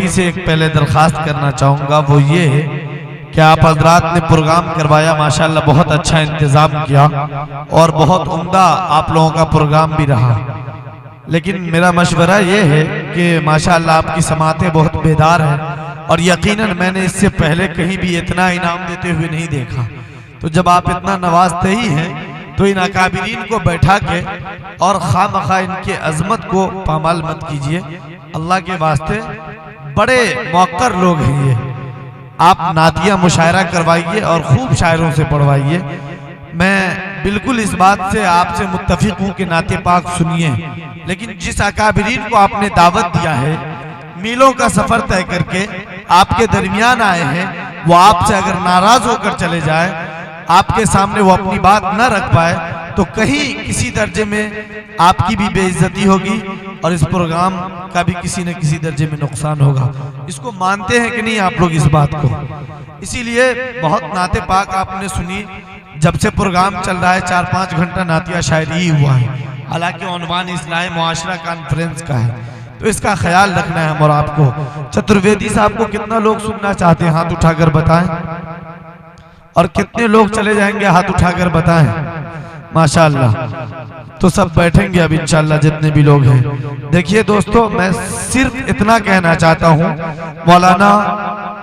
Committee से एक पहले दरख्वास्त करना चाहूँगा, वो ये है कि आप हजरात ने प्रोग्राम करवाया, माशाल्लाह बहुत अच्छा इंतज़ाम किया और बहुत उम्दा आप लोगों का प्रोग्राम भी रहा। लेकिन मेरा मशवरा ये है कि माशाल्लाह आपकी समातें बहुत बेदार हैं और यकीनन मैंने इससे पहले कहीं भी इतना इनाम देते हुए नहीं देखा। तो जब आप इतना नवाजते ही हैं तो इन अकाबिरीन को बैठा के और खामखा इनके अजमत को पामाल मत कीजिए। अल्लाह के वास्ते बड़े मौक्कर लोग हैं ये। आप नातिया मुशायरा करवाइए और खूब शायरों से पढ़वाइए। मैं बिल्कुल इस बात से आपसे मुत्तफिक हूँ कि नाते पाक सुनिए, लेकिन जिस अकाबिरीन को आपने दावत दिया है, मीलों का सफर तय करके आपके दरमियान आए हैं, वो आपसे अगर नाराज होकर चले जाए, आपके सामने वो अपनी बात न रख पाए, तो कहीं किसी दर्जे में आपकी भी बेइज्जती होगी और इस प्रोग्राम का भी किसी न किसी दर्जे में नुकसान होगा। इसको मानते हैं कि नहीं आप लोग इस बात को? इसीलिए बहुत नाते पाक आपने सुनी। जब से प्रोग्राम चल रहा है 4-5 घंटा नातिया शायरी ही हुआ है, हालांकि उन्वान इस्लाह मुआशरा कॉन्फ्रेंस का है, तो इसका ख्याल रखना है। और आपको चतुर्वेदी साहब को कितना लोग सुनना चाहते हैं, हाथ उठाकर बताएं। और कितने लोग चले जाएंगे, हाथ उठाकर बताएं। माशाअल्लाह। तो सब बैठेंगे अब इंशाअल्लाह जितने भी लोग हैं। देखिए दोस्तों, मैं सिर्फ इतना कहना चाहता हूँ, मौलाना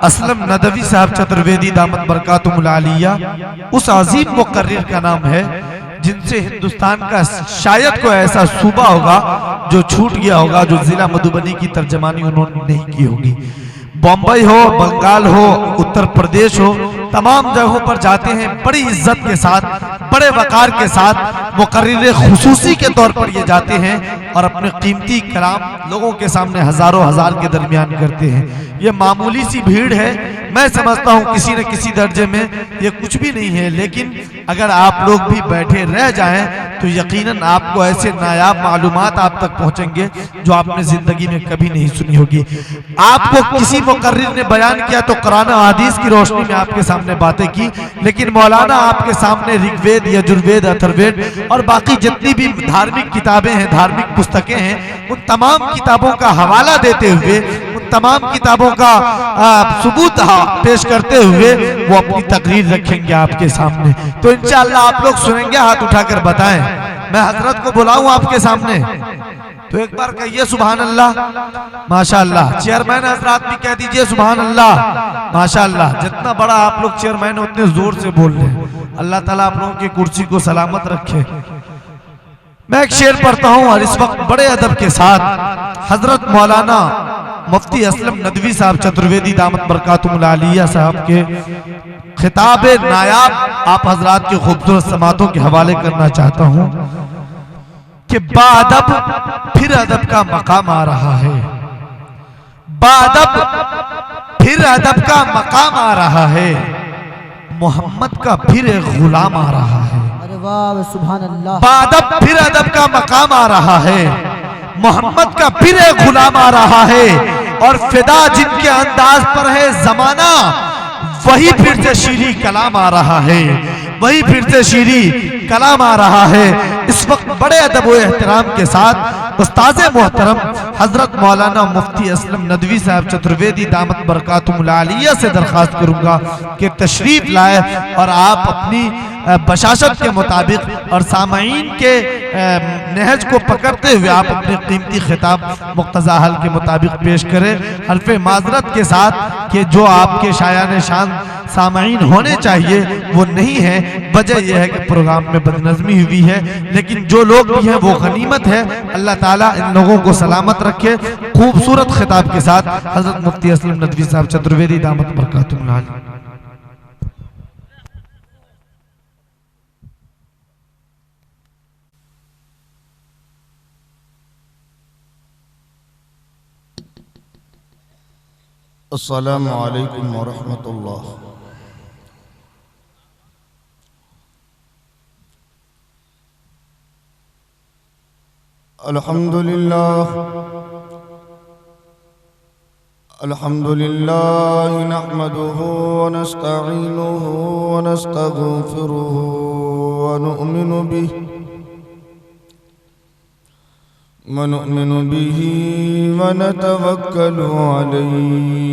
असलम नदवी साहब चतुर्वेदी दामत बरकातुहुल आलिया उस अजीम मुकर्रिर का नाम है जिनसे हिंदुस्तान का शायद कोई ऐसा सूबा होगा जो छूट गया होगा, जो जिला मधुबनी की तर्जमानी उन्होंने नहीं की होगी। बम्बई हो, बंगाल हो, उत्तर प्रदेश हो, तमाम जगहों पर जाते हैं बड़ी इज्जत के साथ, बड़े वकार के साथ, मुकर्रिर खुसूसी के तौर पर ये जाते हैं और अपने कीमती कलाम लोगों के सामने हजारों हजार के दरमियान करते हैं। ये मामूली सी भीड़ है, मैं समझता हूँ किसी न किसी दर्जे में ये कुछ भी नहीं है, लेकिन अगर आप लोग भी बैठे रह जाएं तो यकीनन आपको ऐसे नायाब मालूमात आप तक पहुंचेंगे जो आपने जिंदगी में कभी नहीं सुनी होगी। आपको किसी मुकर्रिर ने बयान किया तो कुरान और हदीस की रोशनी में आपके सामने बातें की, लेकिन मौलाना आपके सामने ऋग्वेद, यजुर्वेद, अथर्ववेद और बाकी जितनी भी धार्मिक किताबें हैं, धार्मिक पुस्तकें हैं, उन तमाम किताबों का हवाला देते हुए, उन तमाम किताबों का सबूत पेश करते हुए वो अपनी तकरीर रखेंगे आपके सामने। तो इंशाअल्लाह आप लोग सुनेंगे, हाथ उठाकर बताएं। मैं हजरत को बुलाऊं आपके सामने तो एक बार कहिए सुभान अल्लाह। माशाअल्लाह। चेयरमैन हजरात भी कह दीजिए सुभान अल्लाह। माशाअल्लाह। जितना बड़ा आप लोग चेयरमैन उतने जोर से बोल रहे हैं। अल्लाह ताला आप लोगों की कुर्सी को सलामत रखे। मैं एक शेर पढ़ता हूं और इस वक्त बड़े अदब के साथ हजरत मौलाना मुफ्ती असलम नदवी साहब चतुर्वेदी दामत बरकातुहुल आलिया साहब के खिताब नायाब आप हजरात की खूबसूरत समातों के हवाले करना चाहता हूं कि बाअदब फिर अदब का मकाम आ रहा है। बाअदब फिर अदब का मकाम आ रहा है। मोहम्मद का फिर एक गुलाम आ रहा है। अरे वाह, सुभान अल्लाह। बाअदब फिर अदब का मकाम आ रहा है। मोहम्मद का फिर एक गुलाम आ रहा है। और फिदा जिनके अंदाज पर है जमाना, वही फिर से शीरी कलाम आ रहा है। वही फिर से शीरी कलाम आ रहा है। इस वक्त बड़े अदब व एहतराम के साथ उस्ताद मोहतरम हजरत मौलाना मुफ्ती असलम नदवी साहब चतुर्वेदी दामत बरकातुहुल आलिया से दरख्वास्त करूंगा कि तशरीफ लाए और आप अपनी बशाशत के मुताबिक और सामाईन के नहज को पकड़ते हुए आप अपने कीमती खिताब मुक्तज़ा हल के मुताबिक पेश करें, हल्फे माजरत के साथ कि जो आपके शायान शान सामाईन होने चाहिए वो नहीं है। वजह यह है कि प्रोग्राम में बदनज़मी हुई है, लेकिन जो लोग भी हैं वो गनीमत है। अल्लाह ताला इन लोगों को सलामत रखे। खूबसूरत खिताब के साथ हजरत मुफ्ती असलम नदवी साहब चतुर्वेदी दामत बरकातुहुल आलिया। अस्सलामु अलैकुम वरहमतुल्लाह। अल्हम्दुलिल्लाह अल्हम्दुलिल्लाह नहमदुहु व नस्तईनुहु व नस्तगफिरुहु व नु'मिनु बिही वनुमिनु बिही वनतवक्कलु अलैहि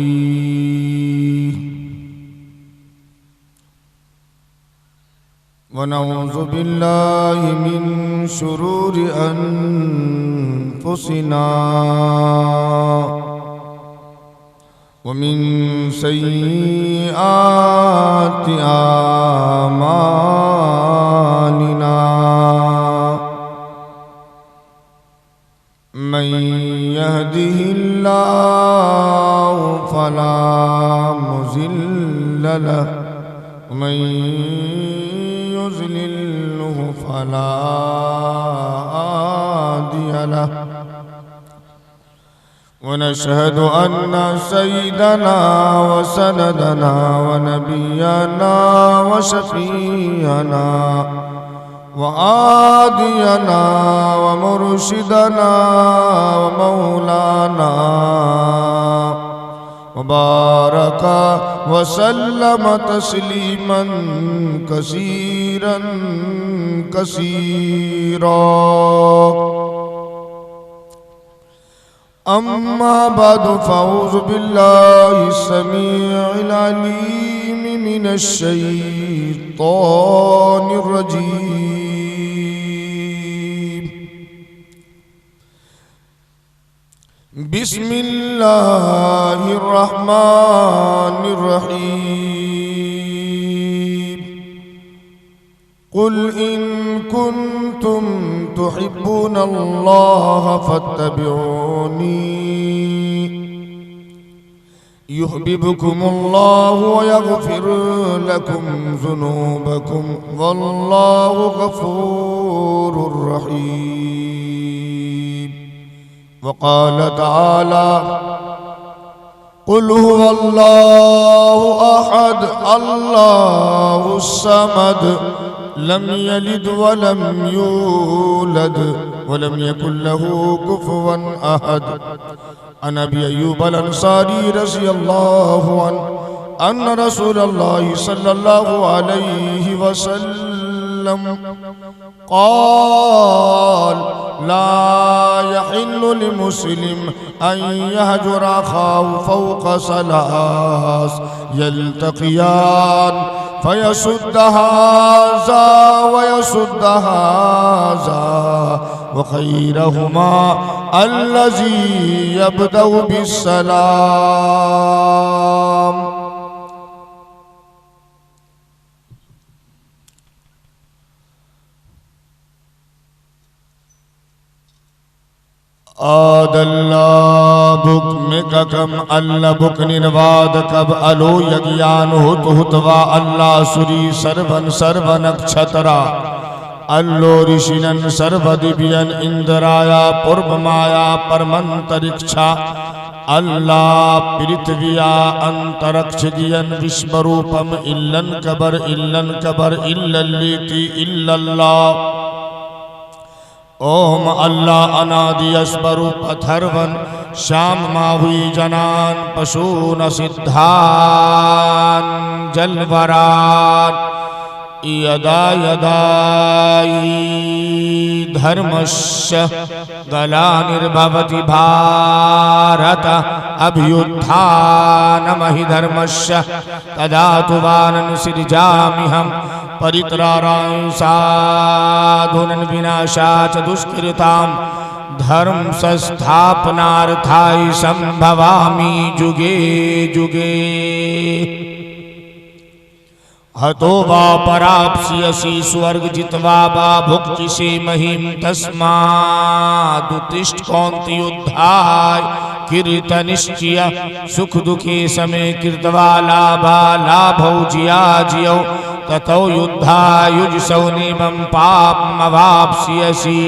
वनऊज़ु बिल्लाहि मिन शुरूरि अनफुसिना वमिन सय्यिआति आमालिना मन यहदिहिल्लाहु फला मुज़िल्ल लहु वमन युज़लिल्हु फला हादिय लहु वनशहदु अन्ना सय्यदना व सनदना व नबियना व शफीअना व आदियना व मुर्शिदना व मौलाना व बारका व सल्लम तस्लीमन कसीरन कसीरा। अम्मा बादु फ़अऊज़ु बिल्लाहि समीइल अलीम मिनश शैतानिर रजीम। बिस्मिल्लाहिर रहमानिर रहीम। कुल इन कुन्तुम तुहिब्बूनल्लाह फत्तबिऊनी युहब्बिबकुमुल्लाहु व यग़फिर लकुम ज़ुनूबकुम वल्लाहु गफ़ूरुर रहीम। व क़ाल तआला क़ुल हुवल्लाहु अहद अल्लाहुस समद लम यलिद वलम यूलद वलम यकुल लहू कुफुवन अहद। अन अबी अय्यूब अल अंसारी रज़ियल्लाहु अन्हु अन्न रसूलल्लाह सल्लल्लाहु अलैहि वसल्लम क़ाल ला यहिल्लु लिमुस्लिम अन यहजुर अख़ाहु फ़ौक़ सलास यल्तक़ियान फयसुद्द हाज़ा वयसुद्द हाज़ा व खैरहुमा अल्लज़ी यब्दउ बिस्सलाम। आदल्ला बुक में ककम अल्लाह बुक निर्वाद कब अलो यज्ञान हुत हुतवा अल्लाह सुरी सर्वन सर्वन नक्षत्रा अल्लो ऋषिनन सर्वदिव्यन इंद्राया पूर्व माया परमंतरिक्षा अल्लाह पृथ्विया अंतरिक्ष दियन विश्वरूपम इल्लन कबर इल्लल्लीति इल्लल्लाह। ओम अल्लाह अनादि अस्वरूप अथर्वन श्याम माहुई जनान पशून सिद्धान जलवरान यदा यदाई धर्मस्य गलानिर्भवति भारत अभ्युत्थानमहि धर्मस्य तदा तु वानन सृजाम्यहं परित्राणाय साधूनां विनाशाय च दुष्कृतां धर्म संस्थापनार्थाय संभवामि जुगे जुगे। हतो वा पराप्स्यसि स्वर्ग जित्वा वा भुक्तिषि महीं तस्मादुत्तिष्ठ कौन्तेय युद्धाय कीर्तनिश्चय सुख दुखे समय कृत्वा लाभा लाभौ जिया जियौ ततो युद्धायुजसौ निमं पापमवाप्स्यसि।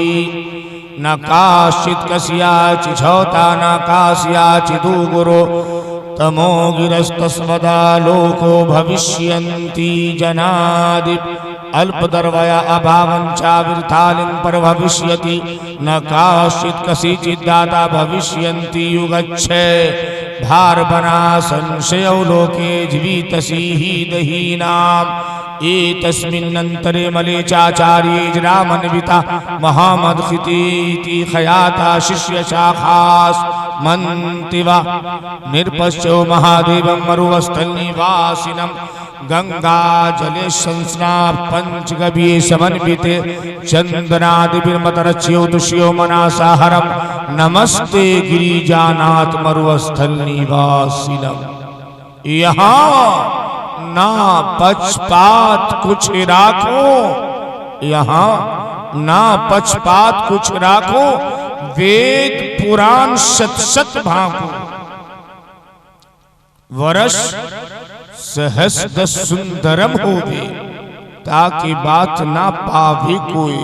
न काश्चित् कस्याचि छौता न कास्याचिदु गुरो तमो गिरस्तस्वदा लोको भविष्यन्ति जनादि अल्पदर्वया अभावञ्चाविर्तालिं पर भविष्यति न काश्चित् कसिचिद्दाता भविष्यन्ति युगच्छे भार बना संशयौ लोके जीवितसी ही दहीनां एतस्मिन्नन्तरे मलेचाचार्ये रामन्विता महामद खितीति खयाता शिष्य शाखास मंतिवा निर्पश्यो महादेवं मरुवस्थल निवासिनं गंगा जले संस्नात पंचगव्ये समन्विते चंदनादिभिर्मतरच्यो दुष्यो मनासाहरम नमस्ते गिरिजानाथ मरुवस्थल निवासिनम। यहाँ ना पक्षपात कुछ राखो, यहाँ ना पक्षपात कुछ राखो, वेद पुराण सत सत भांको, वर्ष सहस्र सुंदरम होवे, ताकि बात ना पावे कोई।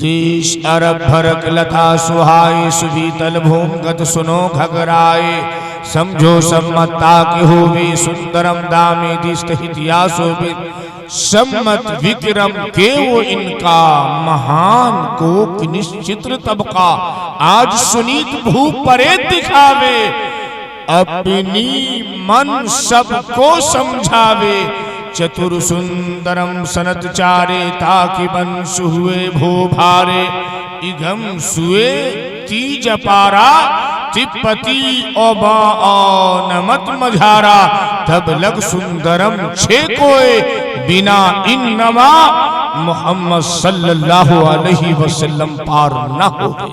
देश अरब भरक लता सुहाए, सुवीतल भूमगत सुनो घगराए, समझो सम्मता के होवे सुंदरम दामे दिस्तहितियासो बिद, सम्मत विक्रम के वो इनका महान को निश्चित्र तबका, आज सुनीत भूप परे दिखावे, अपनी मन सबको समझावे, चतुर सुंदरम सनत चारे, ताकि बंश हुए भो भारे, इगम सुए तीज पारा, तिपति ओबा नमत मझारा, तब लग सुंदरम छे कोए, बिना इन नमा मोहम्मद सल्लल्लाहु अलैहि वसल्लम पार न हो गए।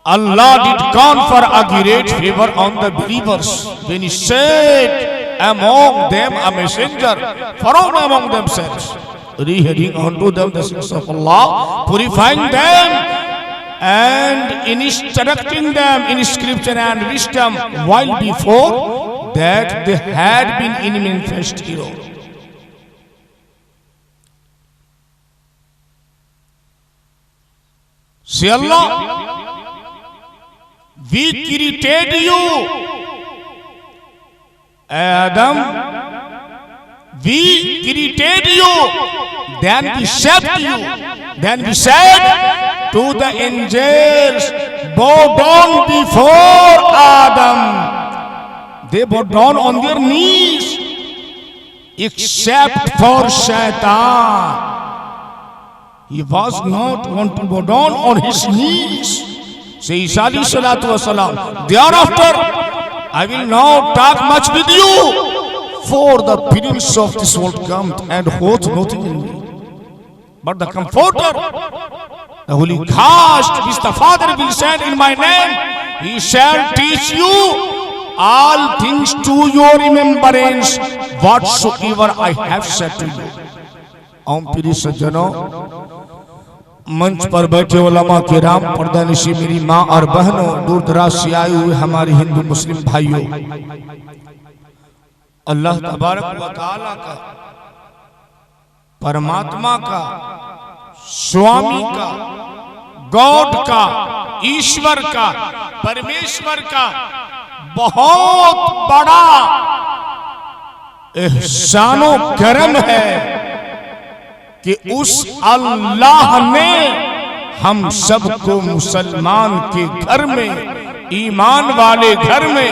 Allah did confer a great favor on the believers when He set among them a messenger from among themselves, reheading unto them the sins of Allah, purifying them and instructing them in scripture and wisdom, while before that they had been in manifest error. Say Allah, we created you, Adam, we created you, then we shaped you, then we said to the angels, bow down before Adam. They bowed down on their knees, except for Shaitan. He was not want to bow down on his knees. Say Isa alayhi salatu wasalam, thereafter I will not talk much with you, for the prince of this world comes and holds nothing in me but the comforter, the holy Ghost, which the Father will send in my name. He shall teach you all things to your remembrance, whatsoever I have said to you. ओम प्रिय सज्जनों, मंच पर बैठे उलमा किराम, पर्दा निशी मेरी माँ और बहनों, दूर दराज से आए हुए हमारे हिंदू मुस्लिम भाइयों, अल्लाह तबारक व तआला का, परमात्मा का, स्वामी का, गॉड का, ईश्वर का, परमेश्वर का बहुत बड़ा एहसानो करम है कि उस अल्लाह ने हम सबको मुसलमान के घर में, ईमान वाले घर में,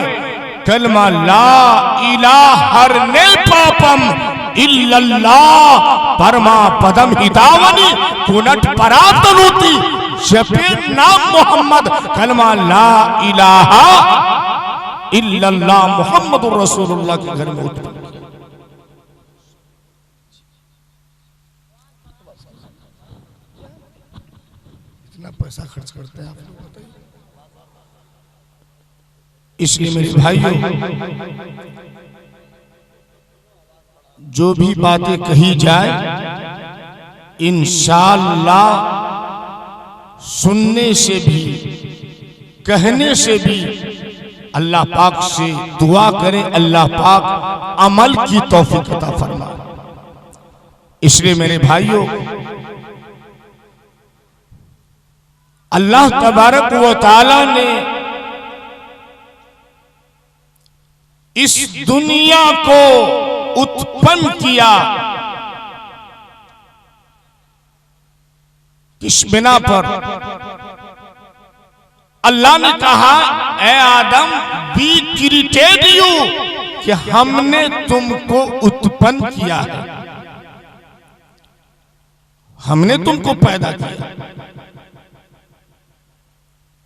कलमा ला इलाहा ने पापम इल्लल्लाह परमा पदम हितावनी कुनट परातनुति, जपे नाम मोहम्मद, कलमा ला इलाहा इल्लल्लाह मुहम्मदुर रसूलुल्लाह के घर में उत्पन्न। पैसा खर्च करते हैं आप लोग, बताइए। इसलिए मेरे भाइयों, जो भी बातें कही जाए इंशाअल्लाह सुनने से भी, कहने से भी अल्लाह पाक से दुआ करें, अल्लाह पाक अमल की तौफीक अता फरमाए। इसलिए मेरे भाइयों, अल्लाह तबारक व तआला ने इस दुनिया को उत्पन्न किया किस बिना पर? अल्लाह ने कहा, ए आदम, वी क्रिएटेड यू, कि हमने तुमको उत्पन्न किया है, हमने तुमको पैदा किया।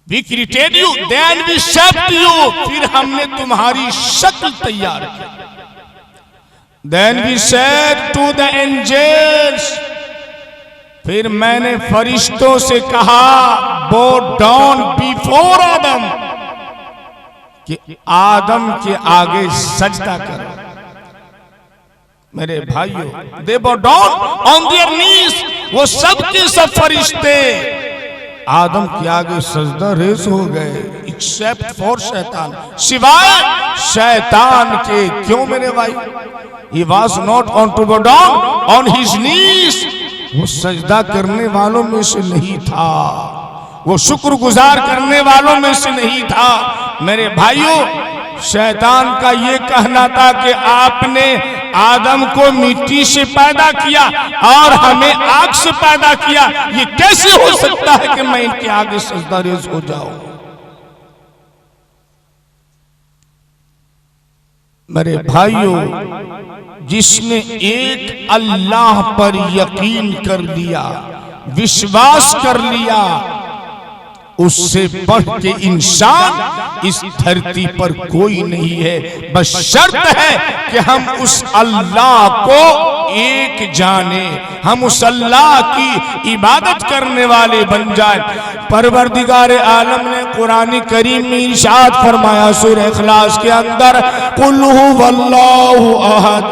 We created you then we shaped you, फिर हमने तुम्हारी शक्ल तैयार की। Then we said to the angels, फिर मैंने फरिश्तों से कहा, बो डाउन बिफोर आदम, कि आदम के आगे सजदा करो। मेरे भाइयों, दे बो डाउन ऑन देयर नीज, वो सब के सब फरिश्ते आदम के आगे सजदा रेस हो गए, एक्सेप्ट फॉर शैतान, सिवाय शैतान के। क्यों मेरे भाई? He was not on to go down on his knees, वो सजदा करने वालों में से नहीं था, वो शुक्रगुजार करने वालों में से नहीं था। मेरे भाइयों, शैतान का ये कहना था कि आपने आदम को मिट्टी से पैदा किया और हमें आग से पैदा किया, ये कैसे हो सकता है कि मैं इनके आगे सजदा रेज़ हो जाऊं? मेरे भाइयों, जिसने एक अल्लाह पर यकीन कर लिया, विश्वास कर लिया, उससे बढ़ के इंसान इस धरती पर कोई नहीं है। बस शर्त है कि हम उस अल्लाह को एक जाने, हम उस अल्लाह की इबादत करने वाले बन जाए। परवरदिगार आलम ने कुरान करीम में इरशाद फरमाया सूरह इखलास के अंदर, कुल हुवल्लाहु अहद,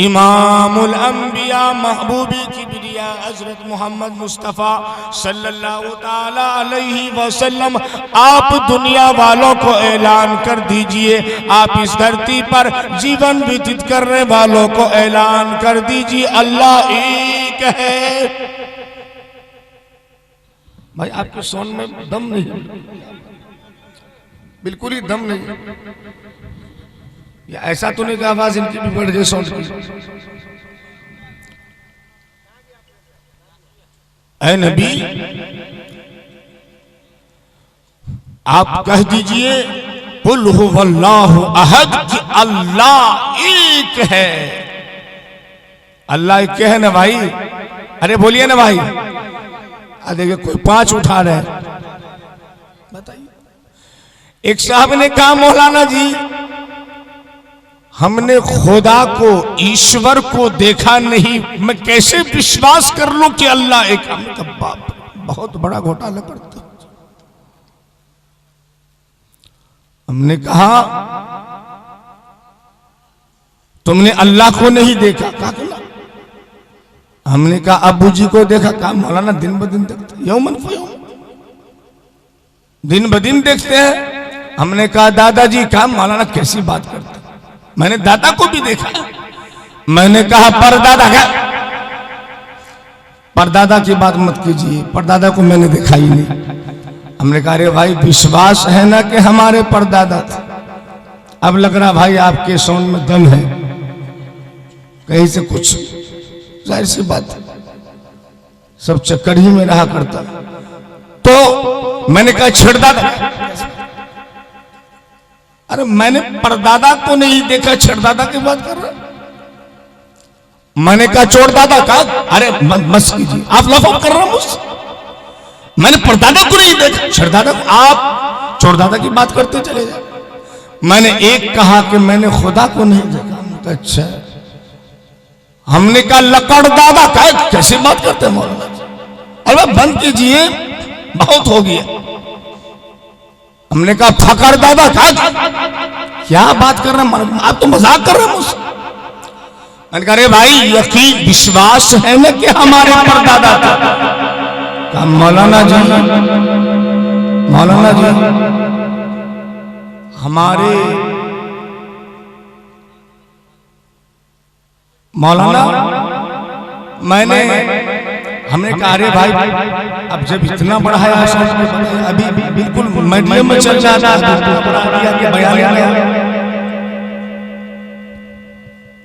इमामुल अंबिया महबूबी किबरिया हजरत मोहम्मद मुस्तफ़ा सल्लल्लाहु ताला अलैहि वसल्लम, आप दुनिया वालों को ऐलान कर दीजिए, आप इस धरती पर जीवन व्यतीत करने वालों को ऐलान कर दीजिए, अल्लाह एक है। भाई, आपके सोन में दम नहीं, बिल्कुल ही दम नहीं। या ऐसा तो नहीं कि आवाज इनकी भी बढ़ गई साउंड की। ऐ नबी, आप कह दीजिए कुल हुवल्लाहु अहद, कि अल्लाह एक है। अल्लाह एक है ना भाई? अरे बोलिए ना भाई। देखिए कोई 5 उठा रहे हैं, बताइए। एक साहब ने कहा, मौलाना जी, हमने खुदा को, ईश्वर को देखा नहीं, मैं कैसे विश्वास कर लूं कि अल्लाह एक? बाप, बहुत बड़ा घोटाला करता। हमने कहा, तुमने अल्लाह को नहीं देखा? कहा हमने कहा अबू जी को देखा? कहा मौलाना दिन ब दिन देखते, यौमन फयौम, दिन ब दिन देखते हैं। हमने कहा दादाजी? कहा मौलाना कैसी बात करते, मैंने दादा को भी देखा। मैंने कहा परदादा? क्या परदादा की बात मत कीजिए, परदादा को मैंने देखा ही नहीं। हमने कहा अरे भाई, विश्वास है ना कि हमारे परदादा थे? अब लग रहा भाई आपके सोन में दम है, कहीं से कुछ, जाहिर सी बात है, सब चक्कर ही में रहा करता। तो मैंने कहा छेड़दादा? अरे मैंने परदादा को नहीं देखा, छेड़दादा की बात कर रहा। मैंने कहा चोरदादा? कहा अरे मत कीजिए, आप लफा कर रहे हो मुझसे। मैंने परदादा को नहीं देखा, छेड़दादा को, आप चोरदादा की बात करते चले जाए। मैंने एक कहा कि मैंने खुदा को नहीं देखा। अच्छा। हमने कहा लकड़ दादा? कहा कैसे बात करते हैं मौलाना? अरे बंद कीजिए, बहुत हो गया। हमने कहा फकर दादा? कहा क्या बात कर रहे हैं आप, तो मजाक कर रहे हैं मुझसे। मैंने कहा अरे भाई, यकीन विश्वास है ना कि हमारे परदादा था? कहा मौलाना जी, मौलाना जी, हमारे मौलाना, हमने कहा अरे भाई, अब जब इतना बड़ा है, अभी बिल्कुल मीडियम में चल रहा था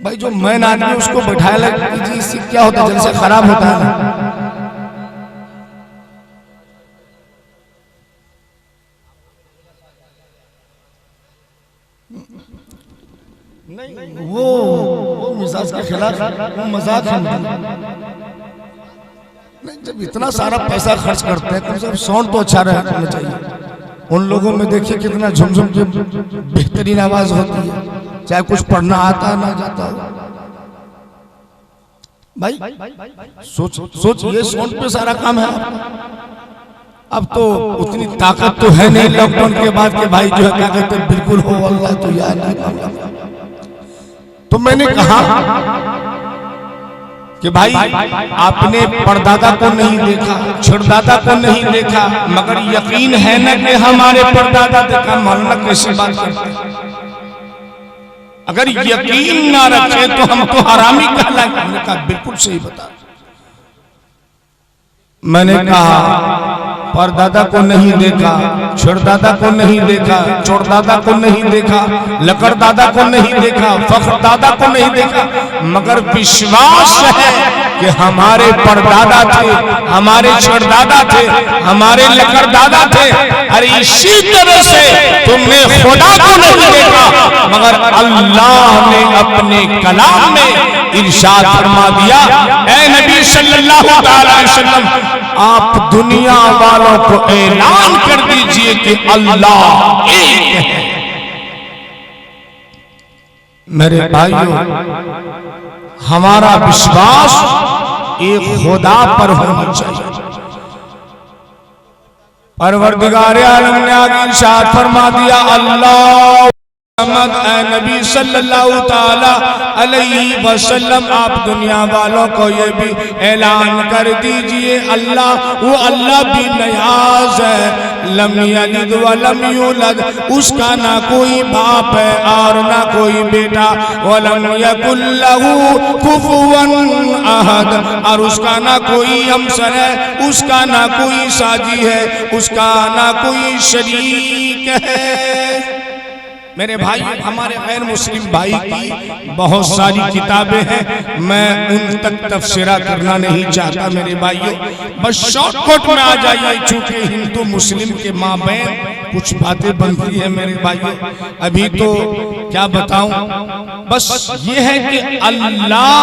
भाई, जो मैन आदमी उसको बैठाया लगा कीजिए, इससे क्या होता है, जलसा खराब होता है ना। वो मिजाज के खिलाफ वो मजाक है। नहीं, जब इतना सारा पैसा खर्च करते हैं कम से कम साउंड तो अच्छा रहना चाहिए। उन लोगों में देखिए कितना झुमझुम की बेहतरीन आवाज होती है, चाहे कुछ पढ़ना आता है ना जाता हो। भाई सोच ये साउंड पे सारा काम है। अब तो उतनी ताकत तो है नहीं लॉकडाउन के बाद के भाई जो है क्या कहते हैं बिल्कुल हो अल्लाह तो यार नहीं। तो मैंने कहा कि भाई आपने परदादा को नहीं देखा, छुड़दादा को नहीं देखा, मगर यकीन है ना कि हमारे परदादा देखा। मानना कैसी बात करते हैं? अगर यकीन ना रखे तो हम तो हरामी कहलाएंगे। मैंने कहा बिल्कुल सही बता। मैंने कहा परदादा को नहीं देखा, छुड़दादा को नहीं देखा, चोरदादा को नहीं देखा, लकड़दादा को नहीं देखा, फखरदादा को नहीं देखा, मगर विश्वास है कि हमारे परदादा थे, हमारे छुड़दादा थे, हमारे लकड़दादा थे। अरे इसी तरह से तुमने खुदा को नहीं देखा, मगर अल्लाह ने अपने कलाम में इरशाद फरमा दिया, ऐ नबी सल्लल्लाहु अलैहि वसल्लम आप दुनिया वालों को ऐलान कर दीजिए कि अल्लाह एक है। मेरे भाइयों, हमारा विश्वास एक खुदा पर होना चाहिए। परवरदिगार आलम ने आगे इरशाद फरमा दिया, अल्लाह नबी सल्लल्लाहु ताला अलैहि वसल्लम आप दुनिया वालों को ये भी ऐलान कर दीजिए अल्लाह वो अल्लाह भी नियाज़ है। लम यलिद व लम यूलद, उसका ना कोई बाप है और ना कोई बेटा। व लम यकुल लहू कुफुवन अहद, और उसका ना कोई हमसर है, उसका ना कोई साजी है, उसका ना कोई शरीक है। मेरे भाई, हमारे गैर मुस्लिम भाई की बहुत सारी किताबें हैं, मैं उन तक तफसीरा करना नहीं चाहता मेरे भाइयों। बस शॉर्टकट में आ जाइए, चूंकि हिंदू मुस्लिम के माबैन कुछ बातें बनती है मेरे भाइयों। अभी तो क्या बताऊं, बस ये है कि अल्लाह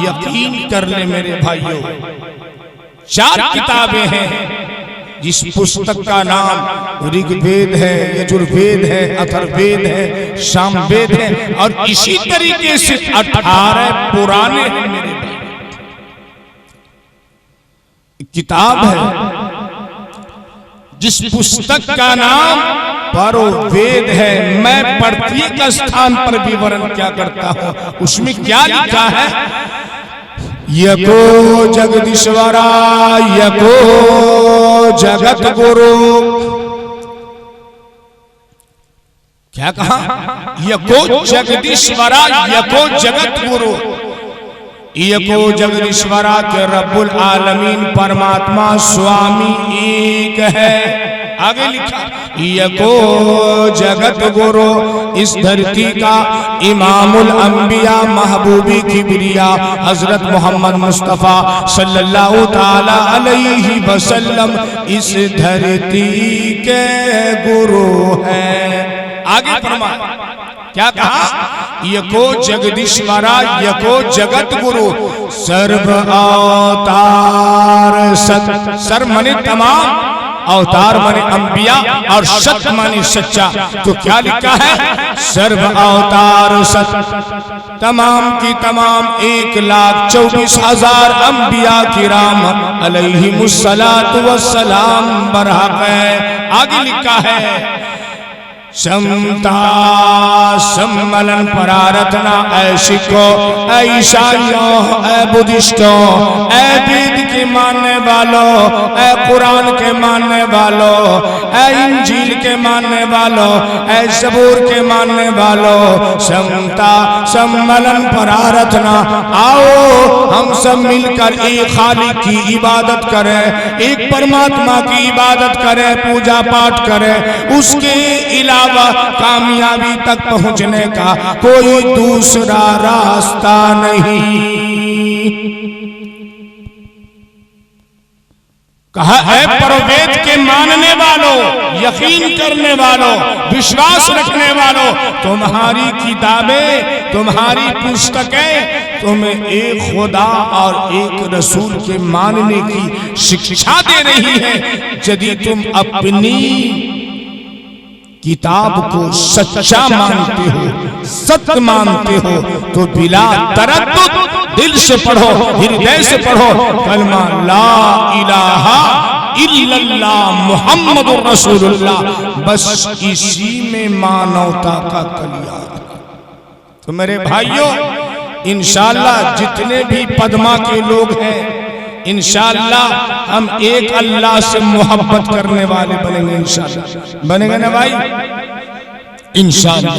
यकीन कर ले मेरे भाइयों। 4 किताबें हैं जिस पुस्तक का नाम ऋग्वेद है, यजुर्वेद है, अथर्ववेद है, सामवेद है, और इसी तरीके से 18 पुराने हैं मेरे भाई। किताब है जिस पुस्तक का नाम परोवेद है। मैं प्रत्येक स्थान पर विवरण क्या करता हूं, उसमें क्या लिखा है, यको जगदीश्वरा यको जगत गुरु। क्या कहा, यको जगदीश्वरा यको जगत गुरु। यको जगदीश्वरा के रब्बुल आलमीन परमात्मा स्वामी एक है। आगे लिखा, यको जगत गुरु, इस धरती का इमामुल अंबिया महबूबी किबरिया हजरत मोहम्मद मुस्तफ़ा सल्लल्लाहु ताला अलैहि वसल्लम इस धरती के गुरु है। आगे फरमा, क्या कहा, यको जगदीश्वरा यको जगत गुरु, सर्व अवतार सत, सर्व माने तमाम, अवतार माने अंबिया, और सत माने सच्चा। तो क्या लिखा है, सर्व अवतार सत, तमाम की तमाम 1,24,000 अंबिया किराम अलैहिमुस्सलातु वस्सलाम बरहक है। आगे लिखा है, समता सम्मलन परारथना, ऐ सिखो, ऐ ईसाइयों, ऐ बुद्धिस्टों, ऐ वेद के मानने वालों, ऐ कुरान के मानने वालों, ऐ इंजील के मानने वालों, ऐ ज़बूर के मानने वालों, समता सम्मलन परारथना, आओ हम सब मिलकर एक खालिक की इबादत करें, एक परमात्मा की इबादत करें, पूजा पाठ करें। उसके इलावा कामयाबी तक पहुंचने का कोई दूसरा रास्ता नहीं। कहा है परवेद के मानने वालों, यकीन करने वालों, विश्वास रखने वालों, तुम्हारी किताबें, तुम्हारी पुस्तकें तुम्हें एक खुदा और एक रसूल के मानने की शिक्षा दे रही है। यदि तुम अपनी किताब को सच्चा मानते हो, सत्य मानते हो, तो बिला तरद्दुद दिल से पढ़ो, हृदय से पढ़ो कलमा ला इलाहा इल्लल्लाह मुहम्मदुर रसूलुल्लाह। बस इसी में मानवता का कल्याण। तो मेरे भाइयों, इंशाअल्लाह जितने भी पद्मा के लोग हैं, इंशाअल्लाह हम एक अल्लाह से मोहब्बत करने वाले बनेंगे। इंशाअल्लाह बनेंगे ना भाई? इंशाअल्लाह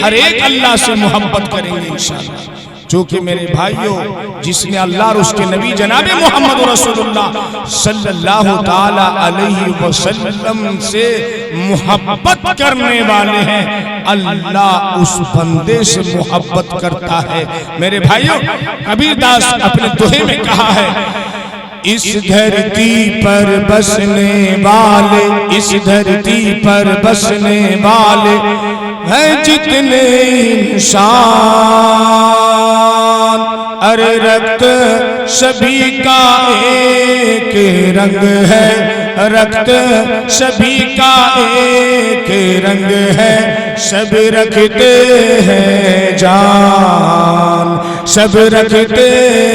हर एक अल्लाह से मोहब्बत करेंगे इंशाअल्लाह। क्योंकि मेरे भाइयों, जिसने अल्लाह और उसके नबी जनाबे मोहम्मद रसूलुल्लाह सल्लल्लाहु ताला अलैहि वसल्लम से मोहब्बत करने वाले हैं, अल्लाह उस बंदे से मोहब्बत करता है। मेरे भाइयों, कबीरदास अपने दोहे में कहा है, इस धरती पर बसने वाले, इस धरती पर बसने वाले हैं जितने इंसान, अरे रक्त सभी का एक रंग है, रक्त सभी का एक रंग है, सब रखते हैं जान, सब रखते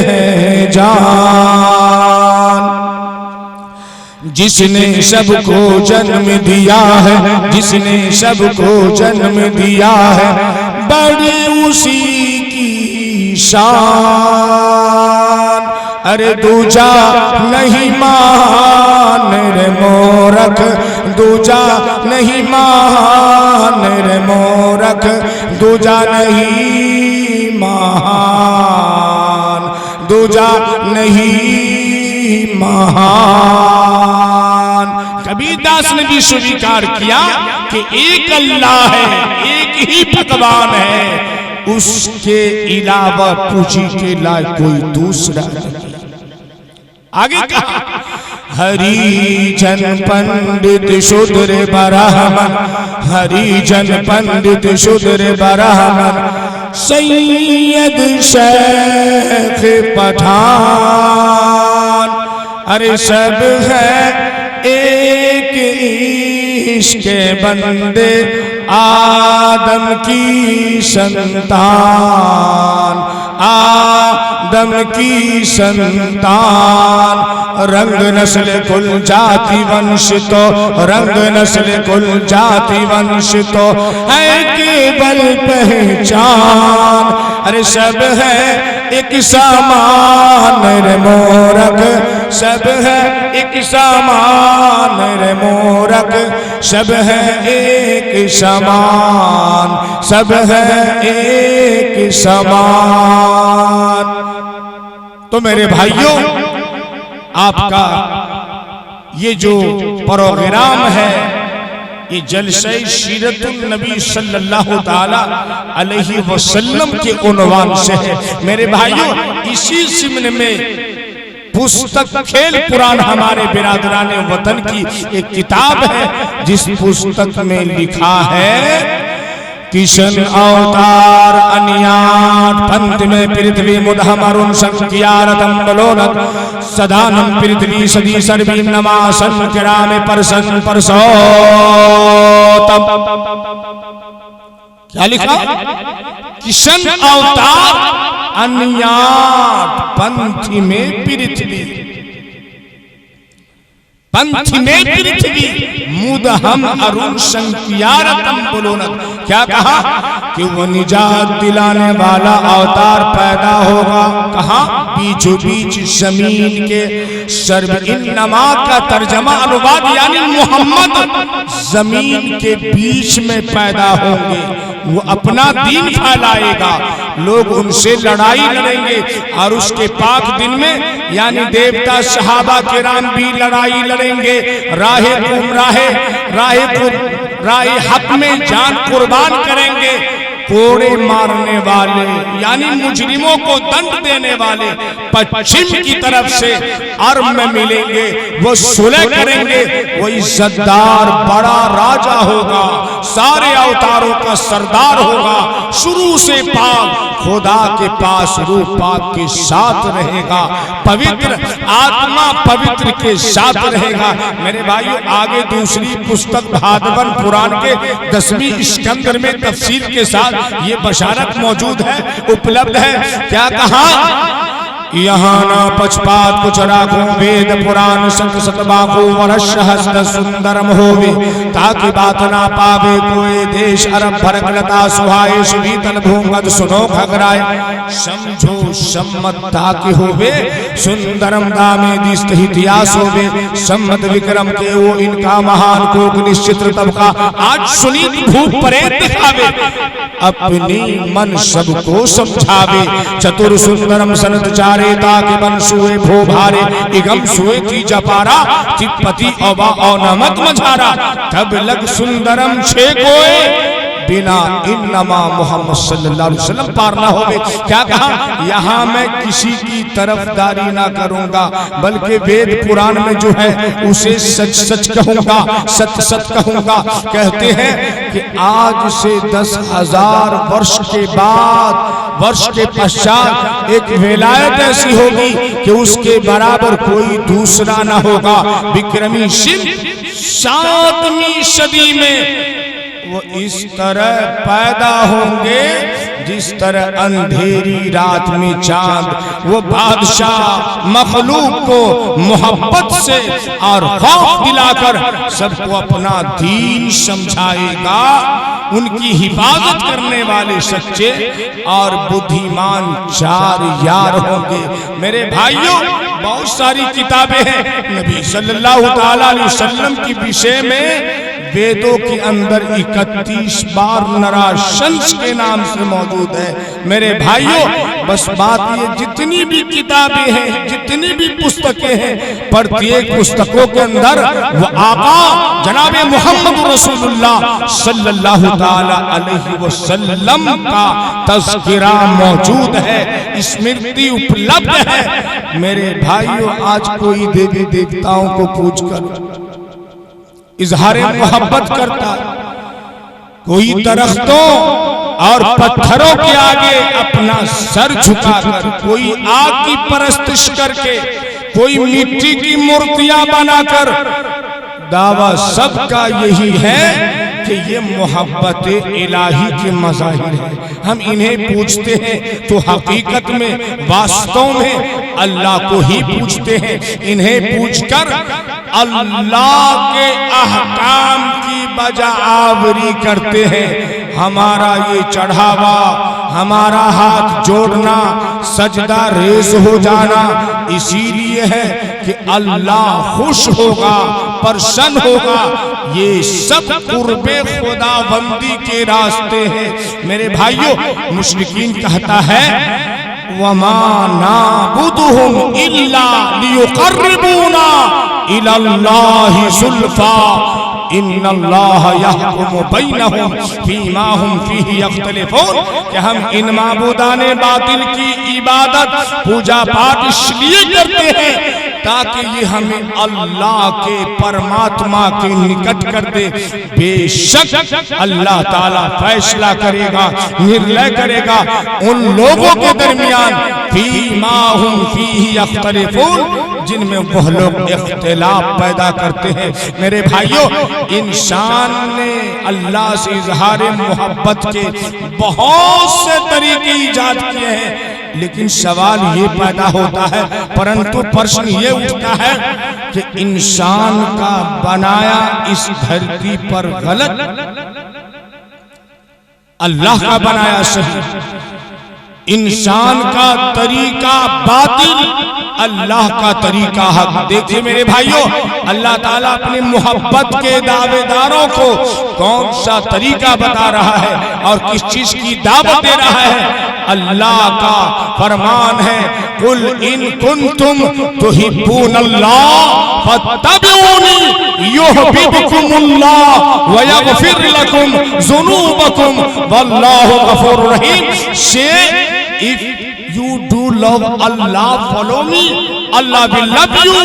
हैं जान। जिसने सबको जन्म दिया है, जिसने सबको जन्म दिया है, बड़ी उसी की शान, अरे दूजा नहीं मान रे मोरख, दूजा नहीं मान रे मोरख, दूजा नहीं मान, दूजा नहीं महान। कबीरदास ने भी स्वीकार किया कि एक अल्लाह है, एक ही भगवान है, उसके अलावा पूजी के लायक कोई दूसरा नहीं। आगे कहा, हरिजन पंडित शूद्र ब्राह्मण, हरिजन पंडित शूद्र ब्राह्मण, सैयद शेख पठान, अरे सब है एक इश्क़ बंदे आदम की संतान, आदम की संतान। रंग नस्ल कुल जाति वंश तो, रंग नस्ल कुल जाति वंश तो है केवल पहचान, अरे सब है एक समान रे मोरख, सब है एक समान रे मोरख, सब है एक समान, सब है एक समान। तो मेरे भाइयों, आपका ये जो प्रोग्राम है, ये जलसे सीरतुन नबी सल्लल्लाहु ताला अलैहि वसल्लम के उन्वान से है। मेरे भाइयों, इसी सिमन में पुस्तक खेल पुराण हमारे बिरादरान वतन की एक किताब है, जिस पुस्तक में लिखा है, किशन अवतार अनियात पंथ में पृथ्वी मुदहम अरुण संख्यारतम बलोनत सदानम पृथ्वी सदी सर्वी नमासन किरामे परसन परसोतम। क्या लिखा? किशन अवतार अनियात पंथ में पृथ्वी, पंथ में पृथ्वी मुदहम अरुण संख्यारतम बलोनत। क्या कहा? कि वो निजात दिलाने वाला अवतार पैदा होगा। कहा? बीचों बीच जमीन के। सर्व इन्नमा का तर्जमा अनुवाद यानी मोहम्मद जमीन के बीच में पैदा होंगे, वो अपना दीन फैलाएगा, लोग उनसे लड़ाई लड़ेंगे, और उसके पाक दिन में यानी देवता सहाबा किराम भी लड़ाई लड़ेंगे, राहे हक में जान कुर्बान करेंगे। कोड़े मारने वाले यानी मुजरिमों को दंड देने वाले पश्चिम की तरफ से अरब में मिलेंगे। वो सुलह करेंगे, वो इज्जतदार बड़ा राजा होगा, सारे अवतारों का सरदार होगा, शुरू से पाक खुदा के पास रूह पाक के साथ रहेगा, पवित्र आत्मा पवित्र के साथ रहेगा। मेरे भाइयों, आगे दूसरी पुस्तक भागवत पुराण के 10वीं स्कंद में तफसील के साथ ये बशारत मौजूद है, उपलब्ध है। क्या कहा? यहाँ ना पक्षपात कुछ राखो, वेद पुराण संत सतबाको वर्ष हस्त सुंदरम होवे, ताकि बात ना पावे कोई देश अरब भरक लता सुहाए, शीतल भूंगत सुनो खगराए, समझो सम्मत ताकि होवे, सुंदरम दामे दिस्त इतिहास होवे, सम्मत विक्रम के वो इनका महान कोक निश्चित तबका, आज सुनीत भूप परेत दिखावे, अपनी मन सबको समझावे, चतुर सुंदरम सनत चारे ताकि बन सुए भो भारे, इगम सुए थी जपारा, तिपति अवा और नमक मझारा, तब लग सुंदरम छे कोए, बिना इन्नमा मोहम्मद सल्लल्लाहु अलैहि वसल्लम पार ना होवे। क्या कहा? यहाँ मैं किसी की तरफदारी ना करूंगा, बल्कि वेद पुराण में जो है उसे सच सच कहूंगा, सच सच कहूंगा। कहते हैं कि आज से 10,000 वर्ष के बाद, वर्ष के पश्चात एक विलायत ऐसी होगी कि उसके बराबर कोई दूसरा ना होगा। विक्रमी शिव 7वीं सदी में वो इस तरह पैदा होंगे जिस तरह अंधेरी रात में चांद। वो बादशाह मखलूक को मोहब्बत से और खौफ दिलाकर सबको अपना दीन समझाएगा। उनकी हिफाजत करने वाले सच्चे और बुद्धिमान 4 यार होंगे। मेरे भाइयों, बहुत सारी किताबें हैं नबी सल्लल्लाहु ताला अलैहि वसल्लम की विषय में। वेदों के अंदर 31 बार नराशंस के नाम से मौजूद है। मेरे भाइयों, बस बात ये, जितनी भी किताबें हैं, जितनी भी पुस्तकें हैं, प्रत्येक पुस्तकों के अंदर वो आका जनाब मोहम्मद रसूलुल्लाह सल्लल्लाहु ताला अलैहि वसल्लम का तज़किरा मौजूद है, स्मृति उपलब्ध है। मेरे भाइयों, आज कोई देवी देवताओं को पूजकर इजहारे मोहब्बत करता, कोई दरख्तों और पत्थरों के आगे अपना सर झुकाकर, कोई आग की परस्तिश करके, कोई मिट्टी की मूर्तियां बनाकर, दावा सबका यही है कि ये मोहब्बत इलाही के मज़ाहिर है। हम इन्हें पूछते हैं तो हकीकत में वास्तव में अल्लाह को ही पूछते हैं। इन्हें पूछकर अल्लाह के अहकाम की बजावरी करते हैं। हमारा ये चढ़ावा, हमारा हाथ जोड़ना, सजदा रेज हो जाना इसीलिए है कि अल्लाह खुश होगा, प्रसन्न होगा। ये सब कुर्बे खुदाबंदी के रास्ते हैं। मेरे भाइयों, मुशरिकीन कहता है वमा नाबुदुहुम इल्ला लियुकर्रिबूना इलल्लाहि जुल्फा इन्नल्लाह यहकुमु बैनहुम फीमा हुम फीही यख्तलिफून। कि हम इन माबूदाने बातिल की इबादत, पूजा पाठ इसलिए करते हैं ताकि ये हमें अल्लाह के परमात्मा के निकट कर दे। बेशक अल्लाह ताला फैसला करेगा, निर्णय करेगा उन लोगों के दरमियान फीमा हुम फीही यख्तलिफून, जिनमें वह लोग इख्तिलाफ पैदा करते हैं। मेरे भाइयों, इंसान ने अल्लाह से इजहार मोहब्बत के बहुत से तरीके ईजाद किए हैं, लेकिन सवाल ये पैदा होता है, परंतु प्रश्न ये उठता है कि इंसान का बनाया इस धरती पर गलत, अल्लाह का बनाया सही। इंसान का तरीका बातिल, अल्लाह का तरीका हक। देखिए मेरे भाइयों, अल्लाह ताला अपनी मोहब्बत के दावेदारों को कौन सा तरीका बता रहा है और किस चीज की दावत दे रहा है। अल्लाह का फरमान है, कुल इन कुंतुम तुहिब्बूनल्लाह फत्तबिऊनी युहब्बुकुमुल्लाह व यगफिर लकुम ज़ुनूबकुम वल्लाहु गफूरुर रहीम। से if you do love Allah, follow me, Allah will love you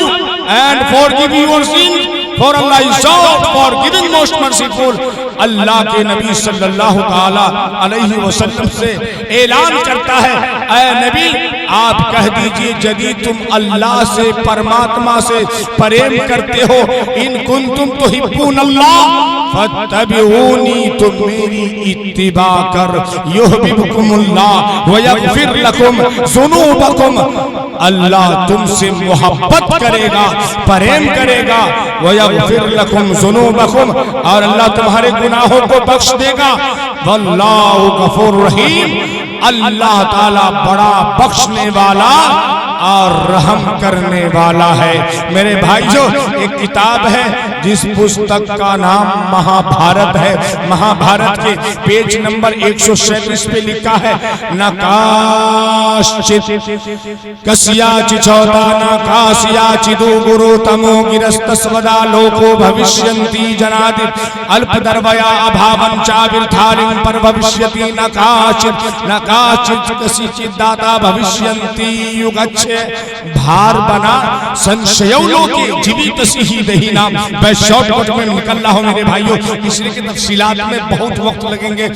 and forgive your sins, for Allah is short, forgiving, most merciful। अल्लाह के नबी सल्लल्लाहु ताला अलैहि वसल्लम से ऐलान करता है, ऐ नबी आप कह दीजिए यदि तुम अल्लाह से, परमात्मा से प्रेम करते हो, इन कुंतुम तुहिब्बूनल्लाह फत्तबिऊनी, तुम मेरी इत्तिबा कर, युहब्बुकुमुल्लाह व यगफिर लकुम ज़ुनूबकुम, अल्लाह तुमसे मोहब्बत करेगा, प्रेम करेगा, व यगफिर लकुम ज़ुनूबकुम, और अल्लाह तुम्हारे गुनाहों को बख्श देगा, वल्लाहु गफूरुर रहीम, अल्लाह ताला बड़ा बख्शने वाला और रहम करने वाला है। मेरे भाइयों, एक किताब है जिस पुस्तक का नाम महाभारत है। महाभारत के पेज नंबर 137 पे लिखा है, नकाश्चित कस्याचि चौथा नकास्याचि दो गुरु तमो गिरस्तस्वदा लोको भविष्यन्ति जनादि अल्पदर्वया अभावं चाविर्धारिं पर भविष्यति नकाश्चित कस्यचित् दाता भविष्यन्ति युगच्छ। भार बना संशयों के जीवित ही दही नाम। मैं शॉर्टकट में निकल रहा हूं मेरे भाइयों, इसलिए कि तफसीलात में बहुत वक्त लगेंगे।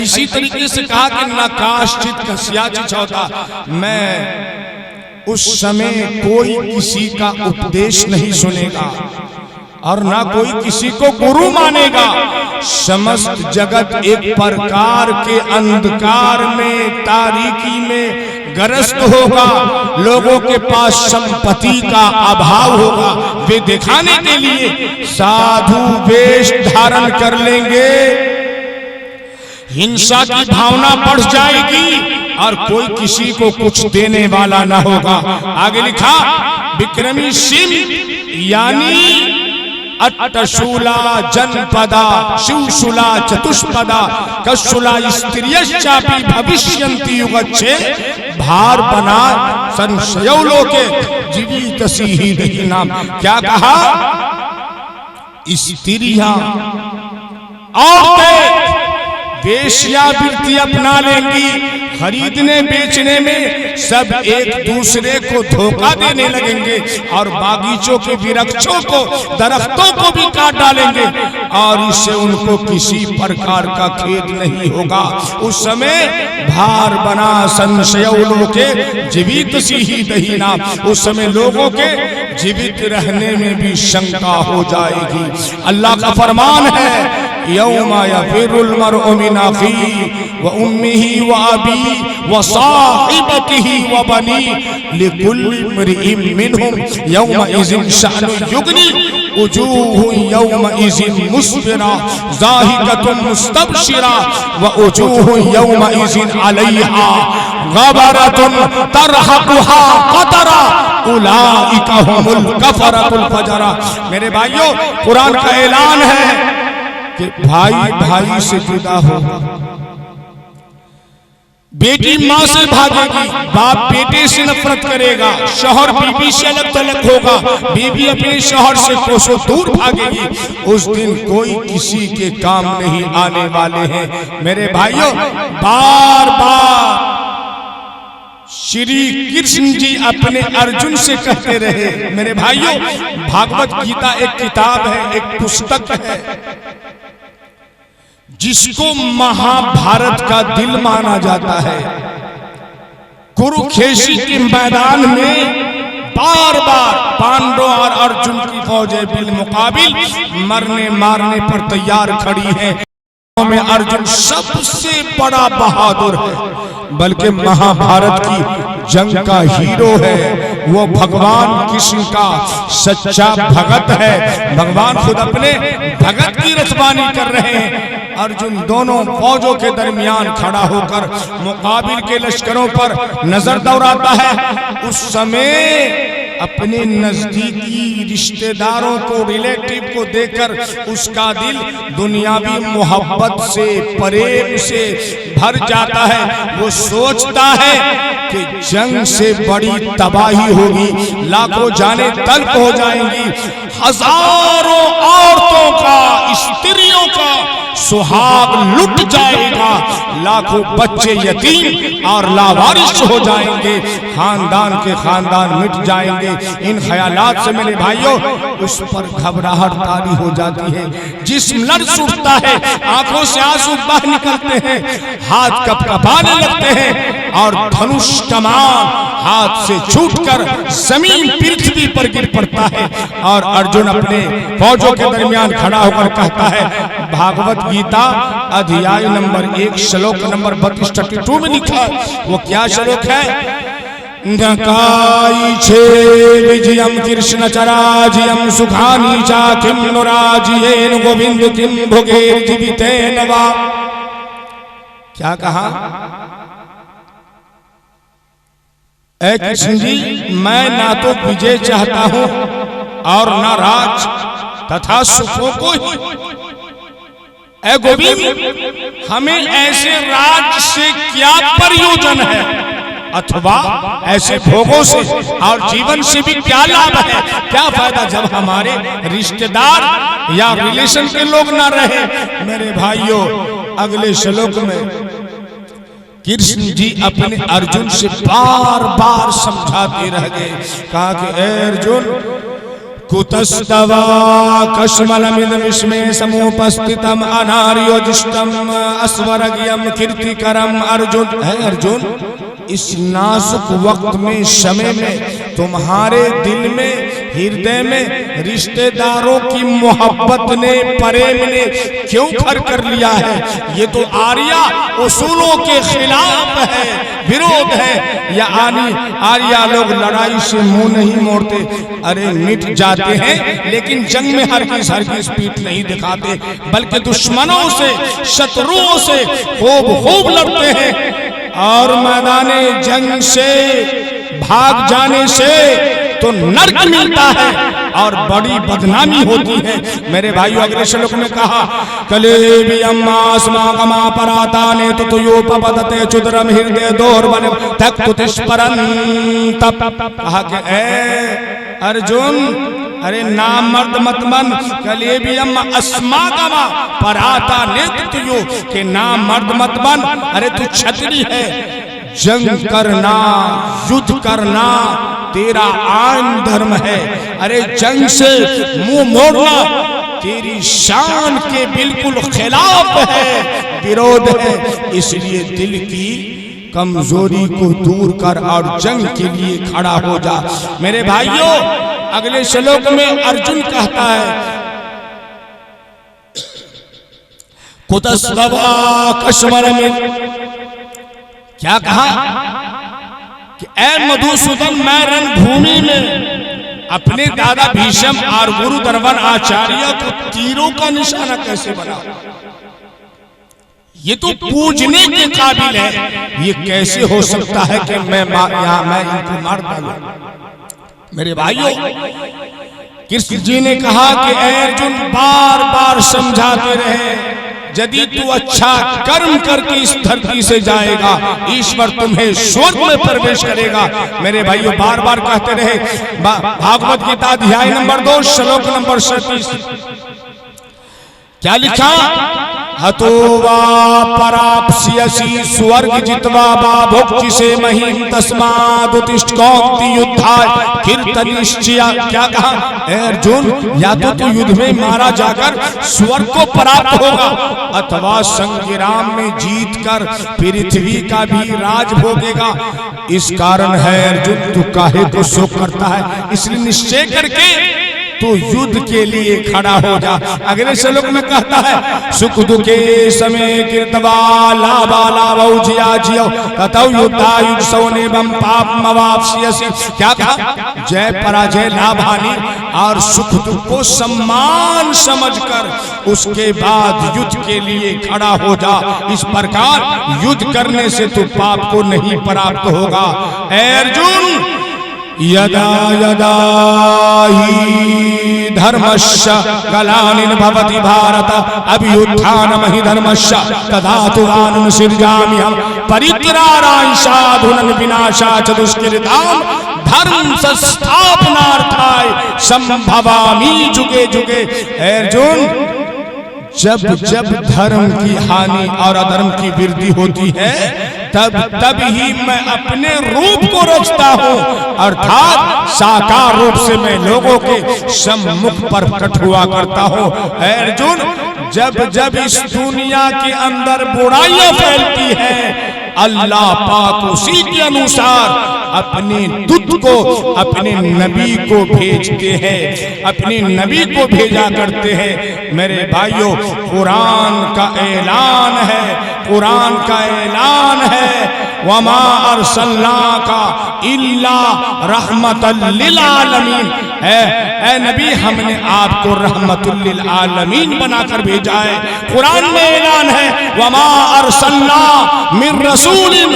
इसी तरीके से कहा कि नकाश्चित कस्याचित होता, मैं उस समय कोई किसी का उपदेश नहीं सुनेगा और ना कोई किसी को गुरु मानेगा। समस्त जगत एक प्रकार के अंधकार में, तारीकी में ग्रस्त होगा। लोगों के पास संपत्ति का अभाव होगा। वे दिखाने के लिए साधु वेश धारण कर लेंगे, हिंसा की भावना बढ़ जाएगी और कोई किसी को कुछ देने वाला ना होगा। आगे लिखा, विक्रमी सिंह यानी अट्टशूला जनपदा शिवशूला चतुष्पदा कशूला स्त्रियश्चापि भविष्यन्ति युगच्छे। भार बना संशयो लोके जीवित ही नाम। क्या कहा? स्त्रियां औरतें वेश्यावृत्ति अपना लेंगी। खरीदने बेचने में सब एक दूसरे को धोखा देने लगेंगे और बागीचों के वृक्षों को, दरख्तों को भी काट डालेंगे और इससे उनको किसी प्रकार का खेद नहीं होगा। उस समय भार बना संशयों के जीवित सी ही दहीना। उस समय लोगों के जीवित रहने में भी शंका हो जाएगी। अल्लाह का फरमान है, यौमा यफिरुल मर्उ मिन अखीही व उम्मिही व अबीही व साहिबतिही व बनीही लिकुल्लि इम्रिइन मिनहुम यौमइज़िन शअनुन युग़नी वुजूहुन यौमइज़िन मुस्फिरा ज़ाहिकतुन मुस्तबशिरा व वुजूहुन यौमइज़िन अलैहा गबरतुन तरहकुहा क़तरा उलाइका हुमुल कफ़रतुल फजरा। मेरे भाइयों, कुरान का ऐलान है कि भाई भाई से जुदा होगा, बेटी माँ से भागेगी, बाप बेटे से नफरत करेगा, शौहर बीवी से अलग थलग होगा, बीवी अपने शौहर से कोसों दूर भागेगी। उस दिन कोई किसी के काम नहीं आने वाले हैं। मेरे भाइयों, बार बार श्री कृष्ण जी अपने अर्जुन से कहते रहे। मेरे भाइयों, भागवत गीता एक किताब है, एक पुस्तक है जिसको महाभारत का दिल माना जाता है। कुरुक्षेत्र के मैदान में बार बार पांडव और अर्जुन की फौजें बिलमुकाबिल मरने मारने पर तैयार खड़ी हैं। में अर्जुन सबसे बड़ा बहादुर है, बल्कि महाभारत की जंग का हीरो है। वो भगवान कृष्ण का सच्चा भगत है। भगवान खुद अपने भगत की रखवाली कर रहे हैं। अर्जुन दोनों फौजों के दरमियान खड़ा होकर मुकाबिल के लश्करों पर नजर दौड़ाता है। उस समय अपने नजदीकी रिश्तेदारों को, रिलेटिव को देखकर उसका दिल दुनियावी मोहब्बत से, प्रेम से भर जाता है। वो सोचता है कि जंग से बड़ी तबाही होगी, लाखों जाने तल्ख हो जाएंगी, हजारों औरतों का, स्त्रियों का सुहाग लुट जाएगा, लाखों बच्चे यतीम और लावारिस हो जाएंगे, खानदान के खानदान मिट जाएंगे। इन ख्यालात से मेरे भाइयों उस पर घबराहट तारी हो जाती है, जिस्म लर्ज़ उठता है, आंखों से आंसू बह निकलते हैं, हाथ कपकपाने लगते हैं और धनुष कमान हाथ से छूटकर जमीन पृथ्वी पर गिर पड़ता है। और अर्जुन अपने फौजों के दरमियान खड़ा होकर कहता है, भागवत गीता अध्याय नंबर 1 श्लोक नंबर 32 में लिखा है, वो क्या श्लोक है? नकाईछे विजयम कृष्ण चराजियम सुखानी चा किम नुराजियेन गोविंद किम भोगेर जीवितेन वा। क्या कहा? ऐ कृष्ण जी, मैं ना तो विजय चाहता हूं और ना राज तथा सुखों को ही। ऐ गोविंद, हमें ऐसे राज से क्या प्रयोजन है अथवा ऐसे भोगों से और जीवन से भी क्या लाभ है, क्या फायदा जब हमारे रिश्तेदार या रिलेशन के लोग ना रहे। मेरे भाइयों, अगले श्लोक में कृष्ण जी अपने अर्जुन से बार बार समझाते रह गए। कहा कि अर्जुन, कुतस्तवा कश्मलमिद विस्मे समुपस्थितम अनार्योजिष्टम अस्वरज्ञम कीर्तिकरम। अर्जुन, है अर्जुन, इस नाजुक वक्त में, समय में तुम्हारे दिल में, हृदय में रिश्तेदारों की मोहब्बत ने, प्रेम ने क्यों घर कर लिया है? ये तो आर्या उसूलों के खिलाफ है, विरोध है। या आर्या लोग लड़ाई से मुंह नहीं मोड़ते, अरे मिट जाते हैं, लेकिन जंग में हरगिज़ पीठ नहीं दिखाते, बल्कि दुश्मनों से, शत्रुओं से खूब लड़ते हैं। और मैदाने जंग से भाग जाने से तो नर्क मिलता है और बड़ी बदनामी होती है। मेरे भाइयों, अगले श्लोक में कहा, कलेबियम्मास्माकमा पराताने तुतुयोपपदते चुदरम हृदय दोर्बन तक्तुतिस्परं तप। कहा कि ऐ अर्जुन, अरे नाम मर्द मत बन, कलेबियम अस्माकमा पराता नेतुयो, के नाम मर्द मत बन। अरे तू क्षत्रिय है, जंग करना, युद्ध करना तेरा आन धर्म है। अरे जंग से मुंह मोड़ना तेरी शान के बिल्कुल खिलाफ है, विरोध है। इसलिए दिल की कमजोरी को दूर कर और जंग के लिए खड़ा हो जा। मेरे भाइयों, अगले श्लोक में अर्जुन कहता है, कुतस्तवा कश्मलमिद। क्या कहा कि ऐ मधुसूदन, मैं रणभूमि में अपने दादा भीष्म और गुरु द्रोण आचार्य को तीरों का निशाना कैसे बना? ये तो पूजने के काबिल है, ये कैसे हो सकता है कि मैं इनको मार डालूं? मेरे भाइयों, कृष्ण जी ने कहा कि अर्जुन बार बार समझाते रहे, यदि तू अच्छा कर्म करके इस धरती से जाएगा, ईश्वर तुम्हें स्वर्ग में प्रवेश करेगा। मेरे भाइयों, बार बार कहते रहे। भागवत गीता अध्याय नंबर 2 श्लोक नंबर 37 क्या लिखा? हतो वा पराप्स्यसि स्वर्ग जित्वा वा भोक्ष्यसे महीम तस्मादुत्तिष्ठ कौन्ति युद्धाय कीर्तनिश्चय। क्या कहा? अर्जुन, या तो तू युद्ध में मारा जाकर स्वर्ग को प्राप्त होगा, अथवा संग्राम में जीतकर पृथ्वी का भी राज भोगेगा। इस कारण है अर्जुन, तू काहे को शोक करता है? इसलिए निश्चय करके तो युद्ध के लिए खड़ा हो जा। अगले श्लोक में कहता है, सुख दुखे समय कीर्तवा लाभा लाभौ जिया जियो ततौ युद्धायुध सौनेवं पापमवाप्स्यसि। क्या कहा? जय पराजय, लाभ हानि और सुख दुख को सम्मान समझकर उसके बाद युद्ध के लिए खड़ा हो जा। इस प्रकार युद्ध करने से तो पाप को नहीं प्राप्त होगा। अर्जुन, यदा यदा हि धर्मस्य ग्लानिर् भवति भारत अभ्युत्थानमहि धर्मस्य तदातुवानं सृजाम्यहं परित्राणाय साधूनां विनाशाय च दुष्कृतां धर्म संस्थापनार्थाय संभवामि जुगे जुगे। अर्जुन, जब जब धर्म की हानि और अधर्म की वृद्धि होती है तब तब ही मैं अपने रूप को रचता हूँ, अर्थात साकार रूप से मैं लोगों के सम्मुख प्रकट हुआ करता हूँ। अर्जुन, जब जब इस दुनिया के अंदर बुराइयां फैलती हैं, अल्लाह पाक उसी के अनुसार अपने दूत को, अपने नबी को भेजते हैं, अपने नबी को भेजा करते हैं। मेरे भाइयों, कुरान का ऐलान है, कुरान का ऐलान है, वमा अरसलनाका इल्ला रहमतल लिल आलमीन। ऐ नबी, हमने आपको रहमतुल लिल आलमीन बनाकर भेजा है। कुरान में ऐलान है, वमा अरसलना मिर रसूलिन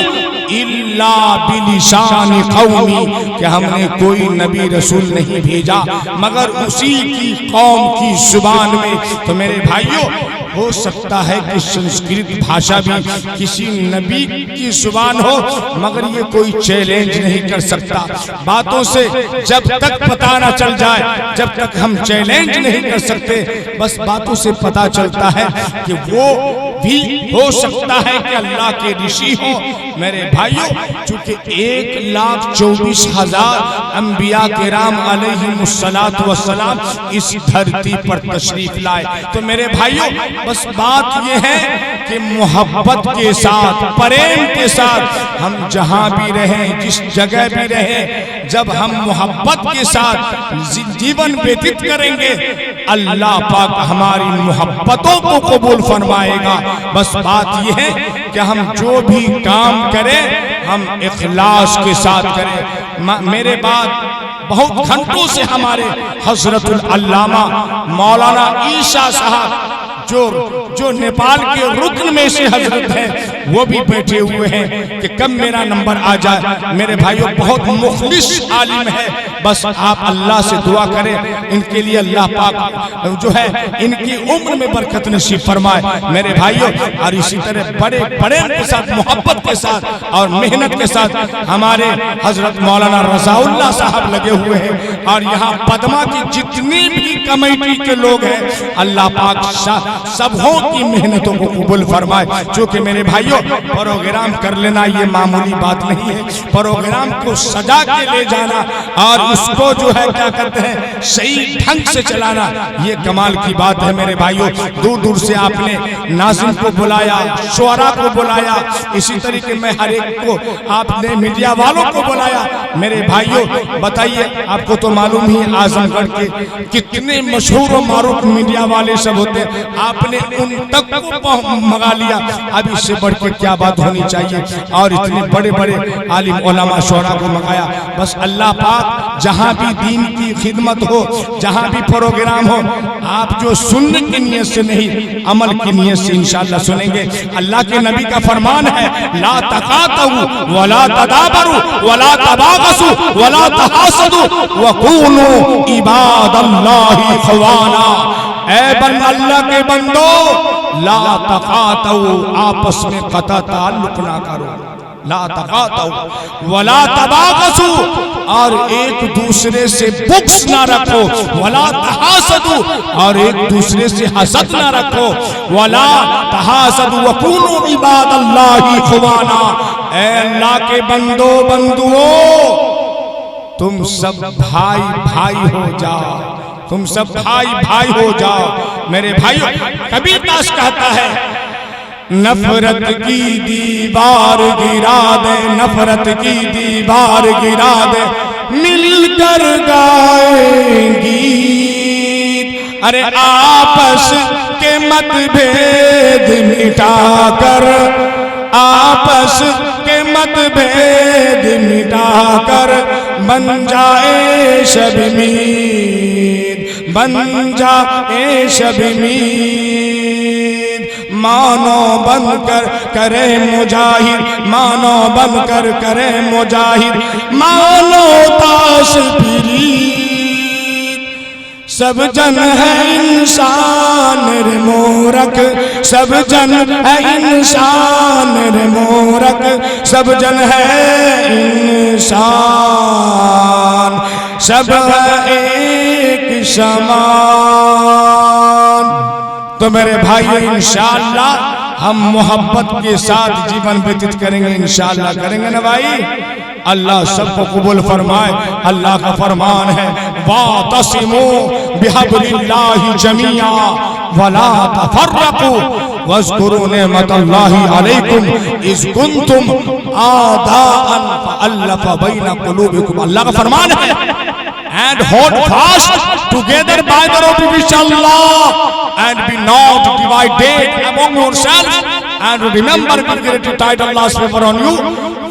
इल्ला बिलिसानी कौमी, कि हमने कोई नबी रसूल नहीं भेजा मगर उसी की कौम की जुबान में। तो मेरे भाइयों, हो सकता है कि संस्कृत भाषा भी किसी नबी की जुबान हो, मगर ये कोई चैलेंज नहीं कर सकता। बातों से जब तक पता ना चल जाए, जब तक हम चैलेंज नहीं कर सकते, बस बातों से पता चलता है कि वो भी हो सकता है कि अल्लाह के ऋषि हो। मेरे भाइयों, चूंकि 1,24,000 अंबिया किराम अलैहिमुस्सलातु वस्सलाम इस धरती पर तशरीफ लाए, तो मेरे भाइयों, बस बात यह है कि मोहब्बत के साथ, प्रेम के साथ हम जहां भी रहें, जिस जगह भी रहें, जब हम मोहब्बत के साथ जीवन व्यतीत करेंगे, अल्लाह पाक हमारी मोहब्बतों को कबूल फरमाएगा। बस बात यह है कि हम जो भी काम करें, हम इखलास के साथ करें। मेरे बाद बहुत घंटों से हमारे हजरतुल अल्लामा मौलाना ईशा साहब, जो नेपाल के रुकन में से हजरत हैं, वो भी बैठे हुए हैं कि कब मेरा नंबर आ जाए। मेरे भाइयों, बहुत मुखलिस आलिम है, बस आप अल्लाह से दुआ करें इनके लिए, अल्लाह पाक जो है इनकी उम्र में बरकत नसीब फरमाए। मेरे भाइयों, और इसी तरह बड़े बड़े के साथ, मोहब्बत के साथ और मेहनत के साथ हमारे हजरत मौलाना रजाउल्लाह साहब लगे हुए हैं। और यहाँ पदमा की जितनी भी कमेटी के लोग हैं, अल्लाह पाक सबों की मेहनतों को कबूल फरमाए। क्योंकि मेरे भाइयों, प्रोग्राम कर लेना ये मामूली बात नहीं है। प्रोग्राम को सजा के ले जाना और उसको जो है क्या कहते हैं, सही ढंग से चलाना, ये कमाल की बात है। मेरे भाइयों, दूर दूर से आपने नाज़िम को बुलाया, शुअरा को बुलाया, इसी तरीके में हर एक को आपने मीडिया वालों को बुलाया। मेरे भाइयों, बताइए, आपको तो मालूम ही आजमगढ़ के कितने मशहूर और मारूफ मीडिया वाले सब होते हैं, आपने उन तक को मंगा लिया। अब इससे बढ़ के क्या बात होनी चाहिए। और इतने बड़े बड़े आलिम उलमा शुअरा को मंगाया। बस अल्लाह पाक जहाँ भी दीन की खिदमत हो, जहाँ भी प्रोग्राम हो, आप जो सुनने की नियत से नहीं, अमल की नियत से इंशाअल्लाह सुनेंगे। अल्लाह के नबी का फरमान है, ला तकातु वला तदाबरु वला तबागसु वला तहासदु वकूनु इबादल्लाहि इख्वाना। ऐ बंदा, अल्लाह के बंदो, ला तकातु, आपस में कता ताल्लुक ना करो, ला तकातु वला तबागसु, और एक दूसरे से बुक्स ना रखो, वला तहासदु, और एक दूसरे से हसद ना रखो, वला तहासदु वकूनु इबादल्लाहि इख्वाना। ऐ अल्लाह के बंदो, बंधुओं, तुम सब भाई भाई हो जाओ, तुम सब भाई भाई हो जाओ। मेरे भाइयों, कबीर दास कहता है, नफरत की दीवार गिरा दे, नफरत की दीवार गिरा दे, मिलकर गाएंगी। अरे आपस के मतभेद मिटाकर, आपस के मतभेद मिटाकर, बन जाए शब मीर, बन जाए शब मीर। मानो बनकर करे मुजाहिद, मानो बनकर करे मुजाहिद, मानो से प्रीत सब जन है इंसान रे मोरक, सब जन है इंसान रे मोरक, सब जन है इंसान, सब है एक समान। तो मेरे भाई इंशाअल्लाह हम मोहब्बत के साथ जीवन व्यतीत करेंगे, इंशाअल्लाह करेंगे ना भाई। अल्लाह सबको कबूल फरमाए। अल्लाह का फरमान है वातसिमू बिहब्लिल्लाहि जमीआ वला तफर्रकू वज़कुरू निअमतल्लाहि अलैकुम इज़ कुंतुम आदाअन फअल्लफ़ बैना क़ुलूबिकुम। अल्लाह का फरमान है and hold fast together by the rope of Allah and be not divided among yourselves and remember the great title Allah's favor on you,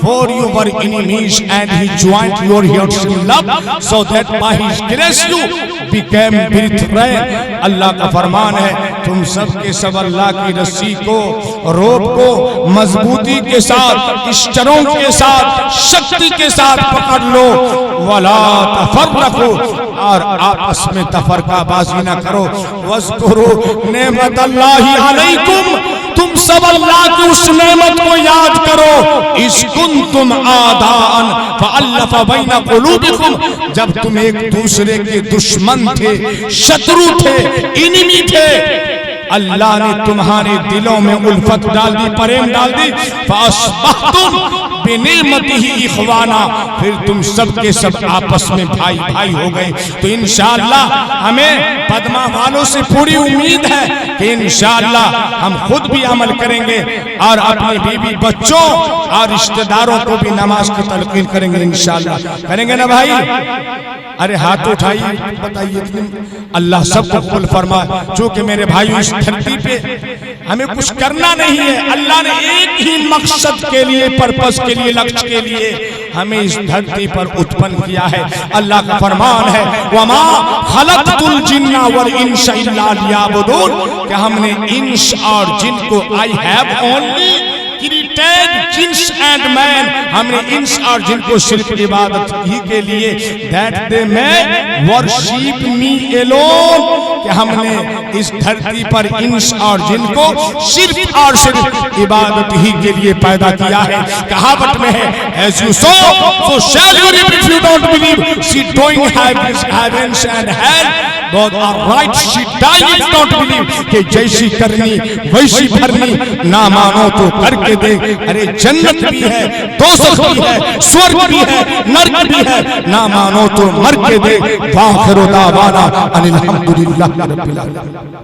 for you were enemies and he joined your hearts in love so that by his grace you became brethren। अल्लाह का फरमान है तुम सब के सब अल्लाह की रस्सी को, रोप को मजबूती के साथ, इश्तरों के साथ, शक्ति के साथ पकड़ लो। वला तफर्रकू, और आपस में तफरकाबाजी ना करो। वज़कुरू नेमतल्लाहि अलैकुम, तुम सब अल्लाह की उस नेमत को याद करो। इस कुंतुम आदान फअल्लफ़ बैना क़ुलूबिकुम, जब तुम एक दूसरे के दुश्मन थे, शत्रु थे, इनिमी थे, अल्लाह ने तुम्हारे दिलों में उल्फत डाल दी, प्रेम डाल दी। फ़अस्बहतुम बिनिअमतिही इख़वाना, फिर तुम सब के सब आपस में भाई भाई हो गए। तो इंशाअल्लाह हमें पद्मा वालों से पूरी उम्मीद है कि इंशाअल्लाह हम खुद भी अमल करेंगे और अपने बीवी बच्चों और रिश्तेदारों को भी नमाज की तलकीन करेंगे, इंशाअल्लाह करेंगे ना भाई। अरे हाथ उठाइए, बताइए। अल्लाह सबको कबूल फरमाए। चूंकि मेरे भाई इस धरती पे हमें कुछ करना नहीं है, अल्लाह ने एक ही मकसद के लिए, पर्पस के लिए, लक्ष्य के लिए हमें इस धरती पर उत्पन्न किया है। अल्लाह का फरमान है वमा खलक़तुल जिन्ना वल इंसा इल्ला लियअबुदून, कि हमने इंस और जिन को I have only created jeans and man, हमने इंस और जिन को सिर्फ इबादत ही के लिए, that they may worship me alone, कि हमने इस धरती पर इंस और जिन को सिर्फ और सिर्फ इबादत ही के लिए पैदा किया है। कहावत में है as you sow so shall you reap, if you don't believe she doing heavens and hell both are right, she die if don't believe, कि जैसी करनी वैसी भरनी, ना मानो तो करके दे। अरे जन्नत भी है, दोज़ख भी है, स्वर्ग भी है, नरक भी है, ना मानो तो मर के दे। वाखिरु दावाना अनिल हम्दुलिल्लाहि रब्बिल आलमीन।